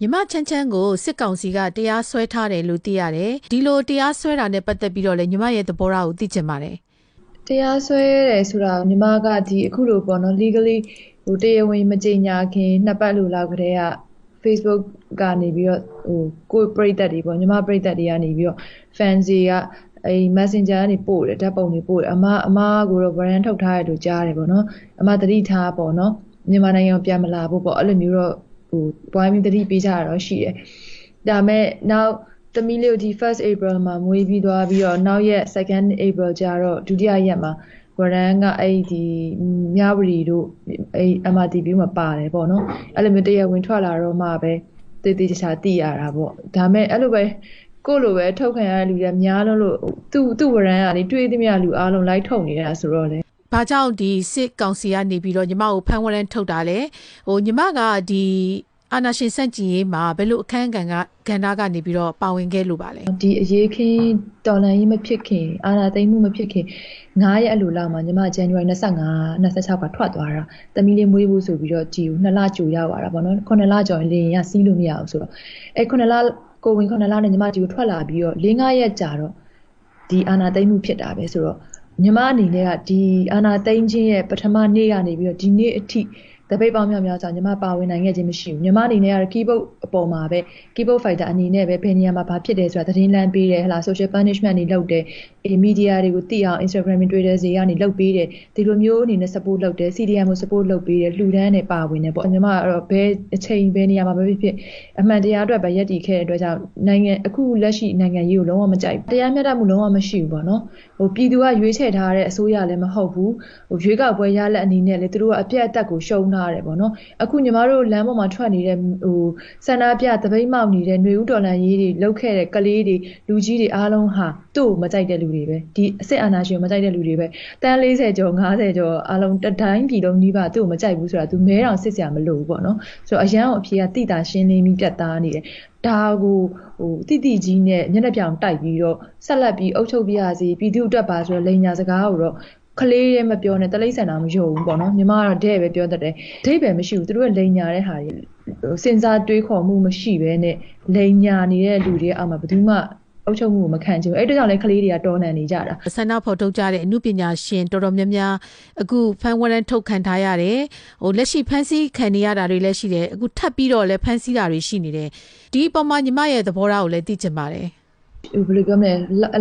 မြမချမ်းချမ်းကိုစစ်ကောင်စီကတရားစွဲထားတယ်လို့သိရတယ်ဒီလိုတရားစွဲတာနဲ့ပတ်သက်ပြီးတော့လေညီမရဲ့သဘောထားကိုသိချင်ပါတယ်တရားစွဲတယ်ဆိုတာညီမကဒီအခုလိုပေါ့နော် legally တရားဝင်မကြေညာခင်နှစ်ပတ်လိုလောက်ကတည်းက Facebook ကနေပြီးတော့ကိုပရိသတ်တွေပေါ့ညီမပရိသတ်တွေကနေပြီးတော့ fans တွေကMessenger ကနေပို့တယ်ဓာတ်ပုံတွေပို့တယ်အမကိုတော့ brand ထုတ်ထားရလို့ကြားတယ်ပေါ့နော်အမသတိထားပေါ့နော်မြန်မာနိုင်ငံကိုပြန်မလာဖို့ပေါ့အဲ့လိုမျိုးတော့ပွိုင်းပြီးသတိပေးကြရတော့ရှိတယ်ဒါမဲ့နောက်သမီးလေးကိုဒီ 1st April မှာမွေးပြီးသွားပြီးတော့နောက်ရက် 2nd April ကျတော့ဒုတိယရက်မှာbrand ကဒီမြဝတီတို့MRTV မှာပါတယ်ပေါ့နော်အဲ့လိုမျိုးတရားဝင်ထွက်လာတော့မှပဲတည်တည်ချာချာသိရတာပေါ့ဒါမဲ့အဲ့လိုပဲကိုလိုပဲထုတ်ခံရတဲ့လူတွေများလို့သူ့ဝရန်ကနေတွေးသမျှလူအားလုံးလိုက်ထုတ်နေတာဆိုတော့လေဘာကြောင့်ဒီစစ်ကောင်စီကနေပြီးတော့ညီမကိုဖမ်းဝရန်ထုတ်တာလဲညီမကဒီအာဏာရှင်စန့်ကျင်ရေးမှာဘယ်လိုအခမ်းကဏ္ဍကနေပြီးတော့ပါဝင်ခဲ့လို့ပါလဲဒီအရေးခင်းတော်လှန်ရေးမဖြစ်ခင်အာဏာသိမ်းမှုမဖြစ်ခင်9ရက်အလိုလောက်မှာညီမ January 25 26ကထွက်သွားတာတမီးလေးမွေးဖို့ဆိုပြီးတော့ဒီ2လကြိုရောက်လာတာပေါ့နော်9လကျော်ရင်လေရင်ရစီးလို့မရအောင်ဆိုတော့9လကိုဝင်9လနဲ့ညီမဒီကိုထွက်လာပြီးတော့4-5ရက်ကြာတော့ဒီအာဏာသိမ်းမှုဖြစ်တာပဲဆိုတော့ညီမအနေနဲ့ကဒီအာဏာသိမ်းခြင်းရဲ့ပထမနေ့ကနေပြီးတော့ဒီနေ့အထိတပိတ်ပေါင်းများကြောင့်ညီမပါဝင်နိုင်ခဲ့ခြင်းမရှိဘူးညီမအနေနဲ့က keyboard အပေါ်မှာပဲ keyboard fighter အနေနဲ့ပဲဘယ်နေရာမှာဘာဖြစ်တယ်ဆိုတာသတင်းလမ်းပေးတယ်ဟလာ social punishment တွေလုပ်တယ်media တွေကိုသိအောင် Instagram တွေ Twitter တွေကနေလုပ်ပေးတယ်ဒီလိုမျိုးအနေနဲ့ support လုပ်တယ် CDM ကို support လုပ်ပေးတယ်လှူဒန်းနဲ့ပါဝင်တယ်ပေါ့ညီမကတော့ဘယ်အချိန်ဘယ်နေရာမှာပဲဖြစ်အမှန်တရားအတွက်ပဲယက်တည်ခဲ့တဲ့အတွက်ကြောင့်နိုင်ငံအခုလက်ရှိနိုင်ငံရေးကိုလုံးဝမကြိုက်ဘူးတရားမျှတမှုလုံးဝမရှိဘူးပေါ့နော်ပြည်သူကရွေးချယ်ထားတဲ့အစိုးရလည်းမဟုတ်ဘူးရွေးကောက်ပွဲရလက်အနေနဲ့လေသူတို့ကအပြတ်အသက်ကိုရှုံးထားတယ်ပေါ့နော်အခုညီမတို့လမ်းပေါ်မှာထွက်နေတဲ့ဆန္ဒပြသပိတ်မှောက်နေတဲ့ຫນွေဦးတော်လှန်ရေးတွေလုပ်ခဲ့တဲ့ကလေးတွေလူကြီးတွေအားလုံးဟာသူ့ကိုမကြိုက်တဲ့လူတွေပဲဒီအစစ်အာဏာရှင်ကိုမကြိုက်တဲ့လူတွေပဲတန်း40ကျော်50ကျော်အားလုံးတိုင်းပြည်လုံးကြီးပါသူ့ကိုမကြိုက်ဘူးဆိုတာသူမဲတောင်စစ်စရာမလိုဘူးပေါ့နော်ဆိုတော့အရန်ကိုအဖြေကတိတာရှင်းလင်းပြီးပြတ်သားနေတယ်ဒါကိုတိတိကြီးနဲ့မျက်နှာပြောင်တိုက်ပြီးတော့ဆက်လက်ပြီးအုပ်ချုပ်ပြရစီပြည်သူအတွက်ပါဆိုတော့လိန်ညာစကားကိုတော့ကလေးရဲမပြောနဲ့တလိမ့်ဆန်တာမယုံဘူးပေါ့နော်ညီမကတော့တဲ့ပဲပြောတတ်တယ်အဓိပ္ပာယ်မရှိဘူးသူတို့ကလိန်ညာတဲ့ဟာတွေစဉ်းစားတွေးခေါ်မှုမရှိဘဲနဲ့လိန်ညာနေတဲ့လူတွေအောက်မှာဘယ်သူမှအုပ်ချုပ်မှုမခံချင်ဘူးအဲ့ဒါကြောင့်လည်းကလေးတွေကတော်နန်နေကြတာဆန္ဒဖော်ထုတ်ကြတဲ့အမှုပညာရှင်တော်တော်များများအခုဖမ်းဝရမ်းထုတ်ခံထားရတယ်လက်ရှိဖမ်းဆီးခံနေရတာတွေလည်းရှိတယ်အခုထပ်ပြီးတော့လည်းဖမ်းဆီးတာတွေရှိနေတယ်ဒီအပေါ်မှာညီမရဲ့သဘောထားကိုလည်းသိချင်ပါတယ်ဘယ်လိုပြောမလဲ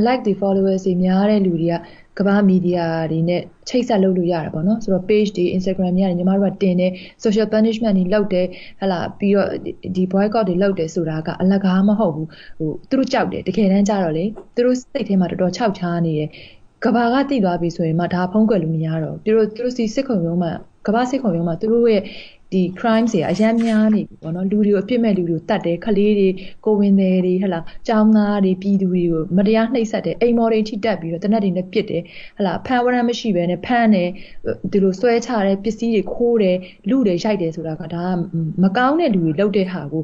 like the followers တွေများတဲ့လူတွေကကမ္ဘာမီဒီယာတွေနဲ့ချိတ်ဆက်လုပ်လို့ရတယ်ပေါ့နော်ဆိုတော့ page တွေ Instagram တွေကနေညီမတို့ကတင်တယ် social punishment တွေလုပ်တယ်ဟလာပြီးတော့ဒီ boycott တွေလုပ်တယ်ဆိုတာကအလကားမဟုတ်ဘူးသူတို့ကြောက်တယ်တကယ်တမ်းကျတော့လေသူတို့စိတ်ထဲမှာတော်တော်ခြောက်ခြားနေတယ်ကဘာကတိသွားပြီဆိုရင်မှဒါဖုံးကွယ်လို့မရတော့သူတို့စီစစ်ခုံရုံးမှာကဘာစစ်ခုံရုံးမှာသူတို့ရဲ့ဒီ crime တွေအများများနေပြီပေါ့နော်လူတွေကိုအပြစ်မဲ့လူတွေကိုတတ်တယ်ခလေးတွေကိုဝင်တယ်တွေဟလာចောင်းသားတွေပြည်သူတွေကိုမတရားနှိပ်စက်တယ်အိမ်မော်တွေထိတက်ပြီးတော့တနက်တွေနဲ့ပစ်တယ်ဟလာဖမ်းဝရမ်းမရှိဘဲနဲ့ဖမ်းတယ်ဒီလိုဆွဲချတယ်ပစ္စည်းတွေခိုးတယ်လူတွေရိုက်တယ်ဆိုတာကဒါကမကောင်းတဲ့လူတွေလုပ်တဲ့ဟာကို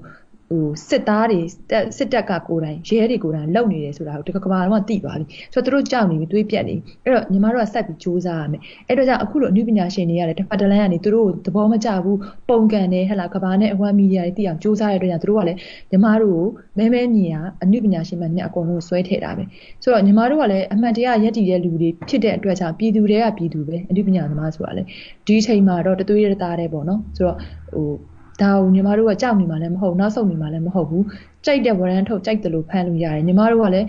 စစ်သားတွေစစ်တပ်ကကိုယ်တိုင်ရဲတွေကိုယ်တိုင်လုပ်နေတယ်ဆိုတာကိုတကဘာလုံးကသိသွားပြီဆိုတော့သူတို့ကြောက်နေပြီတွေးပြက်နေအဲ့တော့ညီမတို့ကဆက်ပြီးစူးစမ်းရမယ်အဲ့တော့ကြောင့်အခုလိုအနုပညာရှင်တွေရတယ်တစ်ဖက်တစ်လမ်းကနေသူတို့သဘောမကျဘူးပုံကန်တယ်ဟလာကဘာနဲ့အဝမ်းမီဒီယာတွေသိအောင်စူးစမ်းရတဲ့အတွက်ကြောင့်သူတို့ကလည်းညီမတို့ကိုမဲမြင်အနုပညာရှင်မှန်နဲ့အကုန်လုံးဆွဲထည့်တာပဲဆိုတော့ညီမတို့ကလည်းအမှန်တရားရက်တည်တဲ့လူတွေဖြစ်တဲ့အတွက်ကြောင့်ပြည်သူတွေကပြည်သူပဲအနုပညာသမားဆိုတာလေဒီအချိန်မှာတော့တသွေးရသားတဲ့ပေါ့နော်ဆိုတော့ဒါကိုညီမတို့ကကြောက်နေမှလည်းမဟုတ်နောက်ဆုံးနေမှလည်းမဟုတ်ဘူးကြိုက်တဲ့ဝရမ်းထုတ်ကြိုက်တယ်လို့ဖမ်းလို့ရတယ်ညီမတို့ကလည်း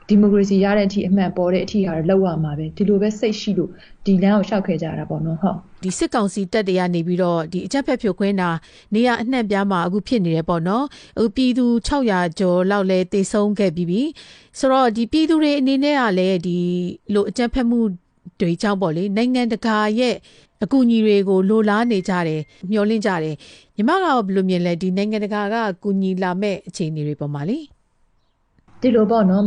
ဒီမိုကရေစီရတဲ့အထိအမှန်ပေါ်တဲ့အထိဟာလောက်ရမှာပဲဒီလိုပဲစိတ်ရှိလို့ဒီလမ်းကိုရှောက်ခဲ့ကြတာပေါ့နော်ဟုတ်ဒီစစ်ကောင်စီတပ်တွေကနေပြီးတော့ဒီအကြမ်းဖက်ဖြိုခွင်းတာနေရအနှံ့ပြားမှာအခုဖြစ်နေတယ်ပေါ့နော်ပြည်သူ600ကျော်လောက်လဲတေဆုံးခဲ့ပြီးဆိုတော့ဒီပြည်သူတွေအနေနဲ့ကလည်းဒီလိုအကြမ်းဖက်မှုတွေကြောင့်ပေါ့လေနိုင်ငံတကာရဲ့အကူအညီတွေကိုလိုလားနေကြတယ်မျှော်လင့်ကြတယ်ညီမကဘယ်လိုမြင်လဲဒီနိုင်ငံတကာကကူညီလာမဲ့အခြေအနေတွေပေါ်မှာလေဒီလိုပေါ့နော်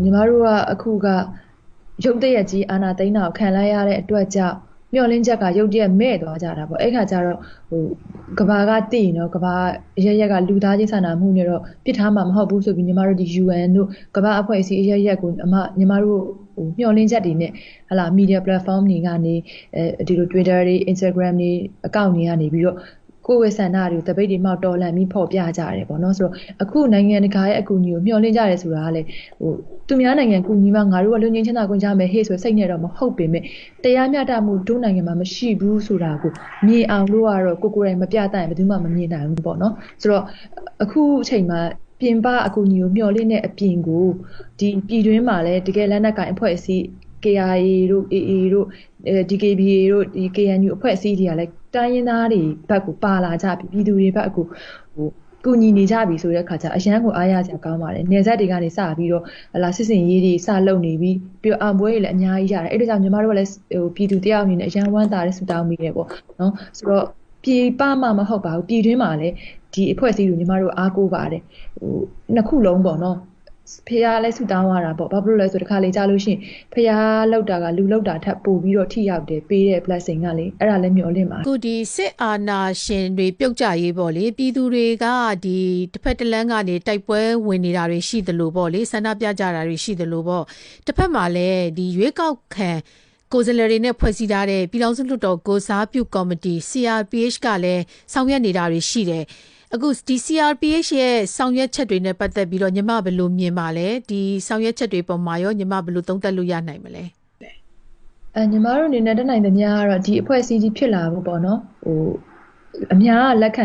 ညီမတို့ကအခုကရုပ်တရက်ကြီးအာနာသိန်းတာကိုခံလိုက်ရတဲ့အတွက်ကြောင့်မျှော်လင့်ချက်ကရုပ်တရက်မဲ့သွားကြတာပေါ့အဲ့ခါကျတော့ကဘာကတည်နော်ကဘာရရက်ကလူသားချင်းစာနာမှုနဲ့တော့ပြစ်ထားမှာမဟုတ်ဘူးဆိုပြီးညီမတို့ဒီ UN တို့ကဘာအဖွဲ့အစည်းရရက်ကိုညီမတို့မျှော်လင့်ချက်တွေနဲ့ဟလာ media platform တွေကနေဒီလို Twitter တွေ Instagram တွေ account တွေကနေပြီးတော့ ကိုယ့်ရဲ့ဆန္ဒတွေကိုတပိတ်တွေမှောက်တော်လှန်ပြီးဖော်ပြကြတယ်ပေါ့နော်ဆိုတော့အခုနိုင်ငံတကာရဲ့အကူအညီကိုမျှော်လင့်ကြတယ်ဆိုတာကလေသူများနိုင်ငံကူညီမှငါတို့ကလုံငင်းချမ်းသာခွင့်ကြမယ်ဟေ့ဆိုစိတ်နဲ့တော့မဟုတ်ပေမဲ့တရားမျှတမှုဒုနိုင်ငံမှာမရှိဘူးဆိုတာကိုမြင်အောင်လို့ကတော့ကိုယ်တိုင်မပြတတ်ရင်ဘယ်သူမှမမြင်နိုင်ဘူးပေါ့နော်ဆိုတော့အခုအချိန်မှာပြင်ပအကူအညီကိုမျှော်လင့်တဲ့အပြင်ကိုဒီပြည်တွင်းမှာလည်းတကယ်လက်နက်ကင်အဖွဲ့အစည်း KIA တို့ AA တို့ DKBA တို့ဒီ KNU အဖွဲ့အစည်းတွေကလည်းတိုင်းရင်းသားတွေဘက်ကိုပါလာကြပြီပြည်သူတွေဘက်ကိုကူညီနေကြပြီဆိုတဲ့အခါကျအရန်ကိုအားရစရာကောင်းပါတယ်။နယ်စပ်တွေကနေစပြီးတော့စစ်စင်ရေးတွေစလုပ်နေပြီးပြီးတော့အောင်ပွဲတွေလည်းအများကြီးရတယ်။အဲ့ဒါကြောင့်ညီမတို့ကလည်းပြည်သူတယောက်အနေနဲ့အရန်ဝမ်းသာတဲ့ဆူတောင်းမိတယ်ပေါ့နော်။ဆိုတော့ပြည်ပမှာမဟုတ်ပါဘူးပြည်တွင်းမှာလည်းဒီအဖွဲ့အစည်းကိုညီမတို့အားကိုးပါတယ်။နှစ်ခုလုံးပေါ့နော်။ဖះလဲဆူတောင်းရတာပေါ့ဘာဖြစ်လို့လဲဆိုတခါလေကြားလို့ရှိရင်ဖះလောက်တာကလူလောက်တာထပ်ပို့ပြီးတော့ထိရောက်တယ်ပေးတဲ့ blessing ကလေအဲ့ဒါလည်းမျှော်လင့်ပါခုဒီစစ်အာဏာရှင်တွေပြုတ်ကြရေးပေါ့လေပြည်သူတွေကဒီတစ်ဖက်တစ်လမ်းကနေတိုက်ပွဲဝင်နေတာတွေရှိသလိုပေါ့လေဆန္ဒပြကြတာတွေရှိသလိုပေါ့တစ်ဖက်မှာလည်းဒီရွေးကောက်ခံကိုယ်စားလှယ်တွေနဲ့ဖွဲ့စည်းထားတဲ့ပြည်ထောင်စုလွှတ်တော်ကိုစားပြုကော်မတီ CRPH ကလည်းဆောင်ရွက်နေတာတွေရှိတယ်အခုဒီ CRPH ရဲ့ဆောင်ရွက်ချက်တွေနဲ့ပတ်သက်ပြီးတော့ညီမဘယ်လိုမြင်ပါလဲဒီဆောင်ရွက်ချက်တွေပေါ်မှာရောညီမဘယ်လိုသုံးသပ်လို့ရနိုင်မလဲညီမတို့အနေနဲ့တက်နိုင်တဲ့များကတော့ဒီအဖွဲ့အစည်းကြီးဖြစ်လာဖို့ပေါ့နော်အများကလက်ခံ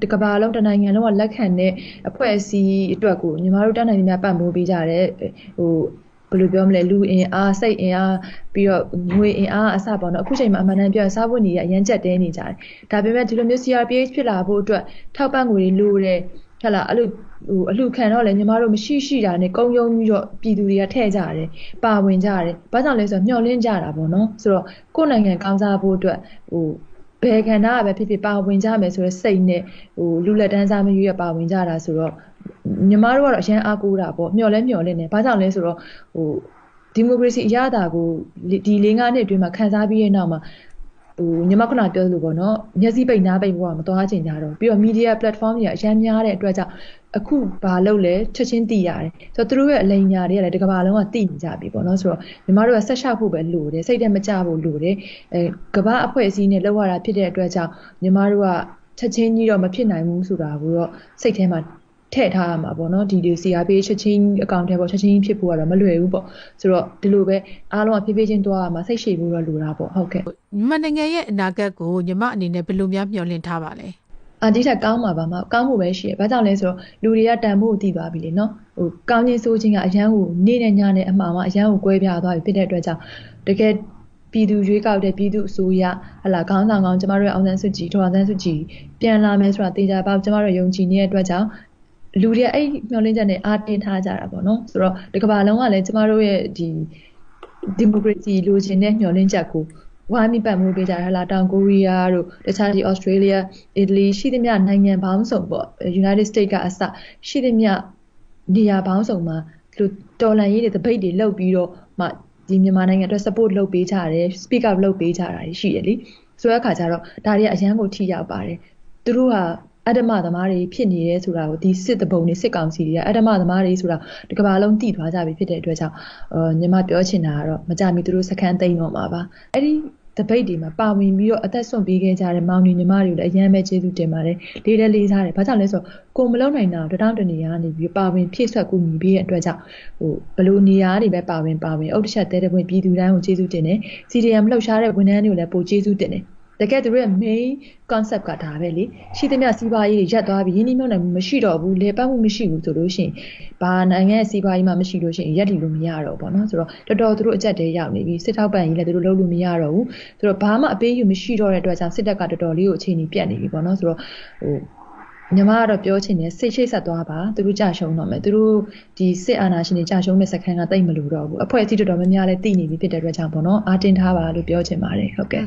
တကဘာလုံးတနိုင်ငံလုံးကလက်ခံတဲ့အဖွဲ့အစည်းအတွက်ကိုညီမတို့တက်နိုင်တဲ့များပတ်မိုးပေးကြတယ်ဘယ်လိုပြောမလဲလူအင်အားစိတ်အင်အားပြီးတော့ငွေအင်အားအစပေါ့နော်အခုချိန်မှာအမှန်တမ်းပြောစားဖို့နေရအရန်ကျက်တဲနေကြတယ်ဒါပေမဲ့ဒီလိုမျိုး CRPH ဖြစ်လာဖို့အတွက်ထောက်ပံ့ငွေတွေလိုတယ်ဟုတ်လားအဲ့လိုအလှခံတော့လေညီမတို့မရှိတာနဲ့ကုန်းယုံပြီးတော့ပြည်သူတွေကထည့်ကြတယ်ပါဝင်ကြတယ်ဘာကြောင့်လဲဆိုတော့မျှော်လင့်ကြတာပေါ့နော်ဆိုတော့ကိုယ့်နိုင်ငံကောင်းစားဖို့အတွက်ဘယ်ခန္ဓာပဲဖြစ်ဖြစ်ပါဝင်ကြမယ်ဆိုတဲ့စိတ်နဲ့လူလက်တန်းစားမရွေးရပါဝင်ကြတာဆိုတော့ညီမတို့ကတော့အရန်အားကိုးတာပေါ့မျှော်လင့်နေဘာကြောင့်လဲဆိုတော့ဒီမိုကရေစီအရသာကိုဒီ၄-၅နှစ်အတွင်းမှာခန်းစားပြီးရဲ့နောက်မှာညီမခုနပြောလို့ပေါ့နော်မျက်စိပိတ်နားပိတ်ဘောကမသွားချင်ကြတော့ပြီးတော့ media platform တွေကအရန်များတဲ့အတွက်ကြောင့်အခုဘာလုပ်လဲချက်ချင်းသိရတယ်ဆိုတော့သူတို့ရဲ့အလိမ်ညာတွေကလည်းဒီကမ္ဘာလုံးကသိနေကြပြီပေါ့နော်ဆိုတော့ညီမတို့ကဆက်ရှောက်ဖို့ပဲလိုတယ်စိတ်ထဲမကြဖို့လိုတယ်ကမ္ဘာအဖွဲ့အစည်းနဲ့လောက်ရတာဖြစ်တဲ့အတွက်ကြောင့်ညီမတို့ကချက်ချင်းကြီးတော့မဖြစ်နိုင်ဘူးဆိုတာကိုတော့စိတ်ထဲမှာထည့်ထားရမှာပေါ့နော်ဒီ CRPH ချက်ချင်းအကောင့်ထဲပေါ့ချက်ချင်းဖြစ်ဖို့ကတော့မလွယ်ဘူးပေါ့ဆိုတော့ဒီလိုပဲအားလုံးကဖြည်းဖြည်းချင်းတွားရမှာစိတ်ရှည်ဖို့တော့လိုတာပေါ့ဟုတ်ကဲ့မြန်မာနိုင်ငံရဲ့အနာဂတ်ကိုညီမအနေနဲ့ဘယ်လိုများမျှော်လင့်ထားပါလဲဒီထက်ကောင်းမှာပါမကောင်းမှုပဲရှိရ။ဘာကြောင့်လဲဆိုတော့လူတွေကတန်ဖို့သိသွားပြီလေနော်။ကောင်းခြင်းဆိုးခြင်းကအရန်ကိုနေ့နဲ့ညနဲ့အမှောင်ကအရန်ကိုကွဲပြားသွားပြီဖြစ်တဲ့အတွက်ကြောင့်တကယ်ပြည်သူရွေးကောက်တဲ့ပြည်သူအစိုးရဟလာခေါင်းဆောင်ကောင်းကျမတို့ရဲ့အောင်ဆန်းစုကြည်ဒေါ်အောင်ဆန်းစုကြည်ပြန်လာမယ်ဆိုတာသိကြပါကျမတို့ယုံကြည်နေတဲ့အတွက်ကြောင့်လူတွေအဲ့မျှော်လင့်ချက်နဲ့အားတင်းထားကြတာပေါ့နော်ဆိုတော့ဒီကမ္ဘာလုံးကလည်းကျမတို့ရဲ့ဒီမိုကရေစီလိုချင်တဲ့မျှော်လင့်ချက်ကိုဝိုင်းမိပတ်မှုပေးကြတယ်ဟလာတောင်ကိုရီးယားတို့တခြားဒီ Australia Italy ရှိသမျှနိုင်ငံပေါင်းစုံပေါ့ United States ကအစရှိသမျှနေရာပေါင်းစုံမှာဒီလိုတော်လှန်ရေးတွေတပိတ်တွေလုပ်ပြီးတော့မှဒီမြန်မာနိုင်ငံအတွက် support လုပ်ပေးကြတယ် speak up လုပ်ပေးကြတာရှိတယ်လीဆိုတဲ့အခါကျတော့ဒါတွေကအရန်ကိုထိရောက်ပါတယ်သူတို့ကအဓမ္မသမားတွေဖြစ်နေတယ်ဆိုတာကိုဒီစစ်တပုံတွေစစ်ကောင်စီတွေကအဓမ္မသမားတွေဆိုတာဒီကမ္ဘာလုံးသိသွားကြပြီဖြစ်တဲ့အတွက်ကြောင့်ညီမပြောချင်တာကတော့မကြမီသူတို့စခန်းသိမ်းတော့မှာပါအဲ့ဒီတပိတ်တွေမှာပါဝင်ပြီးတော့အသက်ဆွန့်ပေးခဲ့ကြတဲ့မောင်နှမညီမတွေကိုလည်းအရင်ပဲကျေးဇူးတင်ပါတယ်လေးစားတယ်ဘာကြောင့်လဲဆိုတော့ကိုမလုံနိုင်တာတောင်းတနေရနေပြီးပါဝင်ဖြည့်ဆွက်ကူညီပေးတဲ့အတွက်ကြောင့်ဘလို့နေရာတွေပဲပါဝင်အုတ်တစ်ချက်တဲတဲ့ဝင်ပြည်သူတိုင်းကိုကျေးဇူးတင်တယ် CDM လှုပ်ရှားတဲ့ဝန်ထမ်းတွေကိုလည်းပိုကျေးဇူးတင်တယ်တကယ်သူတို့ရဲ့ main concept ကဒါပဲလေရှိသမျှစီးပွားရေးတွေရပ်သွားပြီးရင်းနှီးမြှုပ်နှံမှုမရှိတော့ဘူးလေပတ်မှုမရှိဘူးဆိုလို့ရှိရင်ဘာနိုင်ငံရဲ့စီးပွားရေးမှမရှိလို့ရှိရင်ရပ်တည်လို့မရတော့ဘူးပေါ့နော်ဆိုတော့တော်တော်သူတို့အကြက်တဲရောက်နေပြီစစ်ထောက်ပံ့ရေးလည်းသူတို့လုပ်လို့မရတော့ဘူးဆိုတော့ဘာမှအပေးယူမရှိတော့တဲ့အတွက်ကြောင့်စစ်တပ်ကတော်တော်လေးကိုအခြေအနေပြတ်နေပြီပေါ့နော်ဆိုတော့ညီမကတော့ပြောချင်တယ်စိတ်ရှိတ်ဆက်သွားပါသူတို့ကြာရှုံးတော့မယ်သူတို့ဒီစစ်အာဏာရှင်တွေကြာရှုံးတဲ့စခန်းကတိတ်မလို့တော့ဘူးအဖွဲ့အစည်းတော်တော်များများလည်းတည်နေပြီဖြစ်တဲ့အတွက်ကြောင့်ပေါ့နော်အားတင်းထားပါလို့ပြောချင်ပါတယ်ဟုတ်ကဲ့